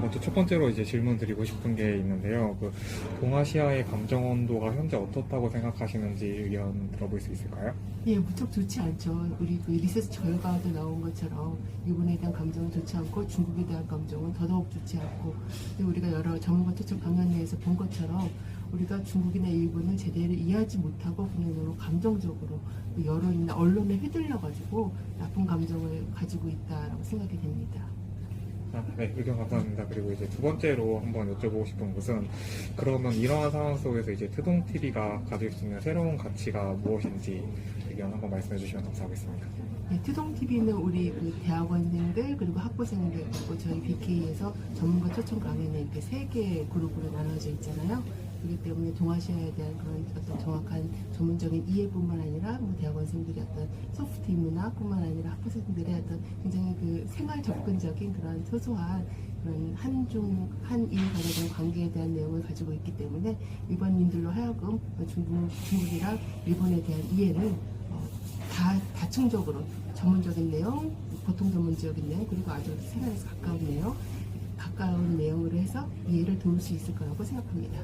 먼저 첫 번째로 이제 질문 드리고 싶은 게 있는데요. 동아시아의 감정 온도가 현재 어떻다고 생각하시는지 의견 들어볼 수 있을까요? 예, 무척 좋지 않죠. 우리 그 리서치 결과도 나온 것처럼 일본에 대한 감정은 좋지 않고 중국에 대한 감정은 더더욱 좋지 않고, 근데 우리가 여러 전문가 초청 강연 내에서 본 것처럼 우리가 중국이나 일본을 제대로 이해하지 못하고 그냥 너무 감정적으로 그 여론이나 언론에 휘둘려가지고 나쁜 감정을 가지고 있다라고 생각이 됩니다. 네, 의견 감사합니다. 그리고 이제 두 번째로 한번 여쭤보고 싶은 것은, 그러면 이러한 상황 속에서 이제 트동TV가 가질 수 있는 새로운 가치가 무엇인지 의견 한번 말씀해 주시면 감사하겠습니다. 네, 트동TV는 우리 그 대학원생들 그리고 학부생들 그리고 저희 BK에서 전문가 초청 강연에 이렇게 세 개의 그룹으로 나눠져 있잖아요. 그렇기 때문에 동아시아에 대한 그런 어떤 정확한 전문적인 이해뿐만 아니라 뭐 대학원생들의 어떤 소프트 인문학뿐만 아니라 학부생들의 어떤 굉장히 그 생활 접근적인 그런 소소한 그런 한일 간의 그런 관계에 대한 내용을 가지고 있기 때문에 일본인들로 하여금 중국이랑 일본에 대한 이해를 다층적으로 전문적인 내용, 보통 전문적인 내용, 그리고 아주 생활에서 가까운 내용으로 해서 이해를 도울 수 있을 거라고 생각합니다.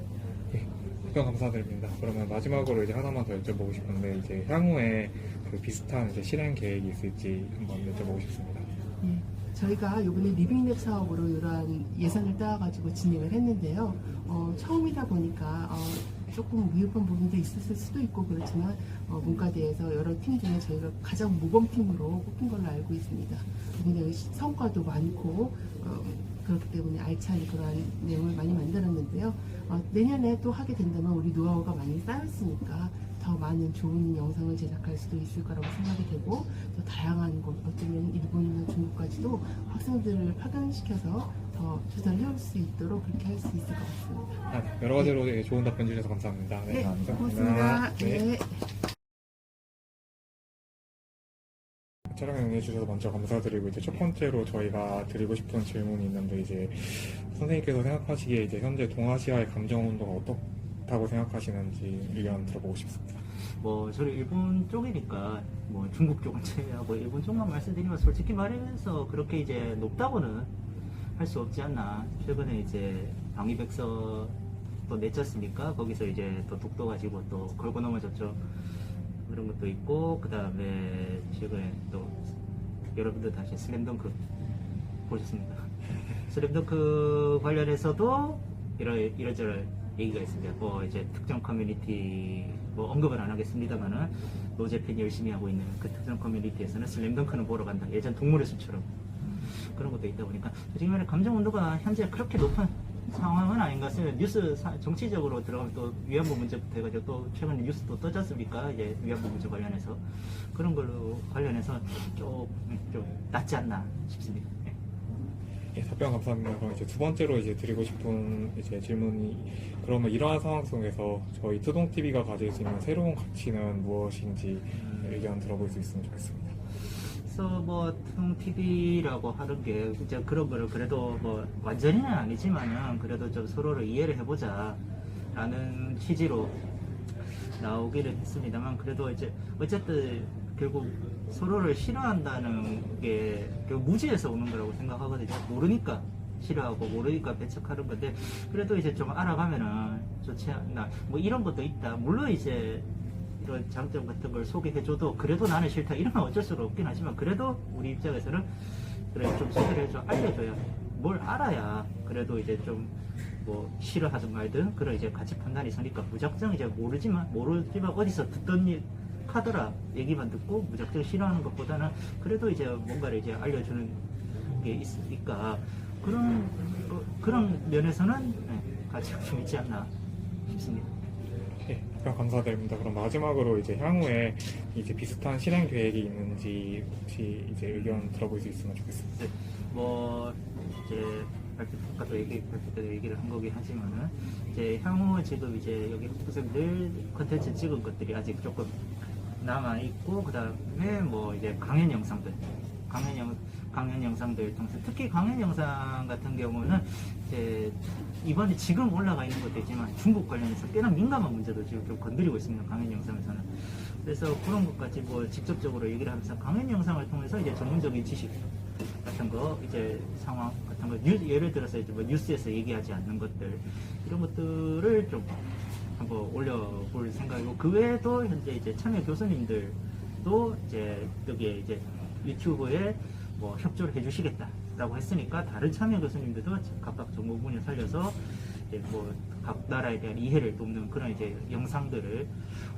네, 의견 감사드립니다. 그러면 마지막으로 이제 하나만 더 여쭤보고 싶은데, 이제 향후에 그 비슷한 이제 실행 계획이 있을지 한번 여쭤보고 싶습니다. 예, 저희가 이번에 리빙랩 사업으로 이러한 예산을 따가지고 진행을 했는데요. 처음이다 보니까 조금 미흡한 부분도 있었을 수도 있고 그렇지만 문과대에서 여러 팀 중에 저희가 가장 모범팀으로 꼽힌 걸로 알고 있습니다. 굉장히 성과도 많고 그렇기 때문에 알찬 그러한 내용을 많이 만들었는데요. 내년에 또 하게 된다면 우리 노하우가 많이 쌓였으니까 더 많은 좋은 영상을 제작할 수도 있을 거라고 생각이 되고, 또 다양한 곳, 어쩌면 일본이나 중국까지도 학생들을 파견시켜서 더 조사를 해올 수 있도록 그렇게 할 수 있을 것 같습니다. 여러 가지로 좋은 답변 주셔서 감사합니다. 네, 감사합니다. 고맙습니다. 네. 촬영 응해주셔서 먼저 감사드리고, 이제 첫 번째로 저희가 드리고 싶은 질문이 있는데, 이제 선생님께서 생각하시기에 이제 현재 동아시아의 감정 온도가 어떻다고 생각하시는지 의견 들어보고 싶습니다. 뭐 저는 일본 쪽이니까 뭐 중국 쪽은 제외하고 일본 쪽만 말씀드리면, 솔직히 말해서 그렇게 이제 높다고는 할 수 없지 않나. 최근에 이제 방위백서 또 냈지 않습니까? 거기서 이제 또 독도 가지고 또 걸고 넘어졌죠. 그런 것도 있고, 그 다음에 최근에 또 여러분들 다시 슬램덩크 보셨습니까? 슬램덩크 관련해서도 이런저런 얘기가 있습니다. 뭐 이제 특정 커뮤니티 뭐 언급은 안 하겠습니다만은, 노제팬이 열심히 하고 있는 그 특정 커뮤니티에서는 슬램덩크는 보러 간다, 예전 동물의 숲처럼 그런 것도 있다 보니까, 솔직히 말해 감정 온도가 현재 그렇게 높은 상황은 아닌 것 같습니다. 뉴스 정치적으로 들어가면 또 위안부 문제부터 해가지고 또 최근에 뉴스 또 떠지 않습니까? 이제 위안부 문제 관련해서 그런 걸로 관련해서 좀 낫지 않나 싶습니다. 예, 답변 감사합니다. 그럼 이제 두 번째로 이제 드리고 싶은 이제 질문이, 그러면 이러한 상황 속에서 저희 트동TV가 가질 수 있는 새로운 가치는 무엇인지 의견 들어볼 수 있으면 좋겠습니다. 그래서 뭐 트동TV라고 하는 게 이제 그런 거를 그래도 뭐 완전히는 아니지만은 그래도 좀 서로를 이해를 해보자 라는 취지로 나오기를 했습니다만, 그래도 이제 어쨌든 결국 서로를 싫어한다는 게 결국 무지에서 오는 거라고 생각하거든요. 모르니까 싫어하고 모르니까 배척하는 건데, 그래도 이제 좀 알아가면은 좋지 않나. 뭐 이런 것도 있다. 물론 이제 이런 장점 같은 걸 소개해줘도 그래도 나는 싫다 이러면 어쩔 수가 없긴 하지만, 그래도 우리 입장에서는 그래 좀 소개를 해줘, 알려줘야, 뭘 알아야 그래도 이제 좀 뭐 싫어하든 말든 그런 이제 가치 판단이 서니까, 무작정 이제 모르지만 어디서 듣던 일 하더라 얘기만 듣고 무작정 싫어하는 것보다는 그래도 이제 뭔가를 이제 알려주는 게 있으니까, 그런 면에서는 가치가 좀 있지 않나 싶습니다. 네, 답변 감사드립니다. 그럼 마지막으로 이제 향후에 이제 비슷한 실행 계획이 있는지 혹시 이제 의견 들어볼 수 있으면 좋겠습니다. 네, 뭐 이제 아까도 발표 때도 얘기를 한 거긴 하지만은, 이제 향후 지금 이제 여기 학부생들 컨텐츠 찍은 것들이 아직 조금 남아 있고, 그 다음에 뭐 이제 강연 영상들 통해서, 특히 강연 영상 같은 경우는 이제 이번에 지금 올라가 있는 것도 있지만 중국 관련해서 꽤나 민감한 문제도 지금 좀 건드리고 있습니다, 강연 영상에서는. 그래서 그런 것까지 뭐 직접적으로 얘기를 하면서 강연 영상을 통해서 이제 전문적인 지식 같은 거, 이제 상황 같은 비슷한 거, 예를 들어서 이제 뭐 뉴스에서 얘기하지 않는 것들, 이런 것들을 좀 한번 올려볼 생각이고, 그 외에도 현재 이제 참여 교수님들도 이제 여기에 이제 유튜브에 뭐 협조를 해주시겠다라고 했으니까, 다른 참여 교수님들도 각각 전공분야 살려서 이제 뭐 각 나라에 대한 이해를 돕는 그런 이제 영상들을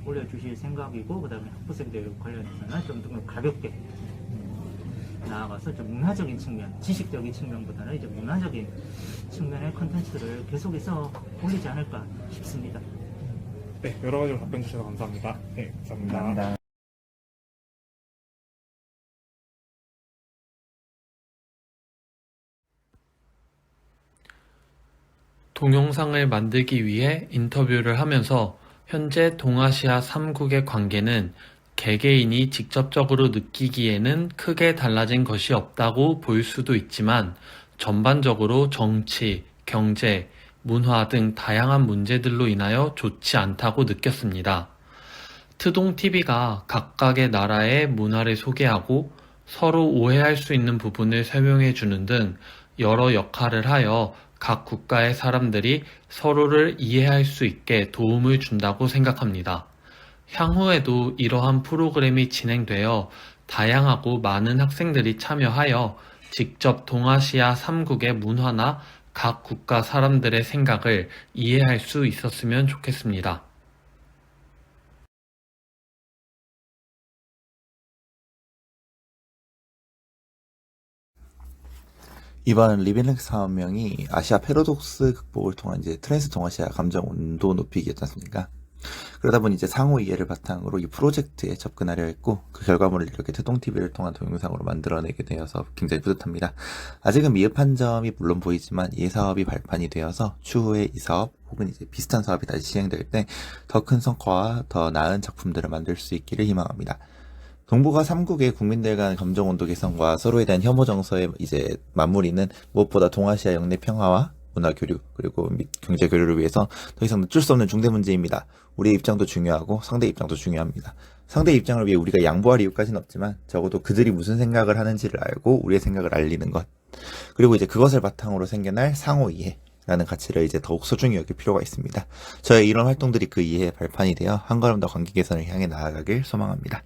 올려주실 생각이고, 그 다음에 학부생들 관련해서는 좀 더 가볍게 나아가서 좀 문화적인 측면, 지식적인 측면보다는 이제 문화적인 측면의 컨텐츠를 계속해서 올리지 않을까 싶습니다. 네, 여러 가지로 답변 주셔서 감사합니다. 네, 감사합니다. 동영상을 만들기 위해 인터뷰를 하면서 현재 동아시아 3국의 관계는 개개인이 직접적으로 느끼기에는 크게 달라진 것이 없다고 보일 수도 있지만 전반적으로 정치, 경제, 문화 등 다양한 문제들로 인하여 좋지 않다고 느꼈습니다. 트동TV가 각각의 나라의 문화를 소개하고 서로 오해할 수 있는 부분을 설명해 주는 등 여러 역할을 하여 각 국가의 사람들이 서로를 이해할 수 있게 도움을 준다고 생각합니다. 향후에도 이러한 프로그램이 진행되어 다양하고 많은 학생들이 참여하여 직접 동아시아 3국의 문화나 각 국가 사람들의 생각을 이해할 수 있었으면 좋겠습니다. 이번 리빙렉 사업명이 아시아 패러독스 극복을 통한 이제 트랜스 동아시아 감정 온도 높이기였지 않습니까? 그러다 보니 이제 상호 이해를 바탕으로 이 프로젝트에 접근하려 했고, 그 결과물을 이렇게 트동TV를 통한 동영상으로 만들어내게 되어서 굉장히 뿌듯합니다. 아직은 미흡한 점이 물론 보이지만 이 사업이 발판이 되어서 추후에 이 사업 혹은 이제 비슷한 사업이 다시 시행될 때 더 큰 성과와 더 나은 작품들을 만들 수 있기를 희망합니다. 동북아 3국의 국민들 간 감정 온도 개선과 서로에 대한 혐오 정서의 이제 맞물이는 무엇보다 동아시아 영내 평화와 문화 교류 그리고 경제 교류를 위해서 더 이상 늦출 수 없는 중대 문제입니다. 우리의 입장도 중요하고 상대 입장도 중요합니다. 상대 입장을 위해 우리가 양보할 이유까지는 없지만 적어도 그들이 무슨 생각을 하는지를 알고 우리의 생각을 알리는 것, 그리고 이제 그것을 바탕으로 생겨날 상호 이해라는 가치를 이제 더욱 소중히 여길 필요가 있습니다. 저의 이런 활동들이 그 이해의 발판이 되어 한 걸음 더 관계 개선을 향해 나아가길 소망합니다.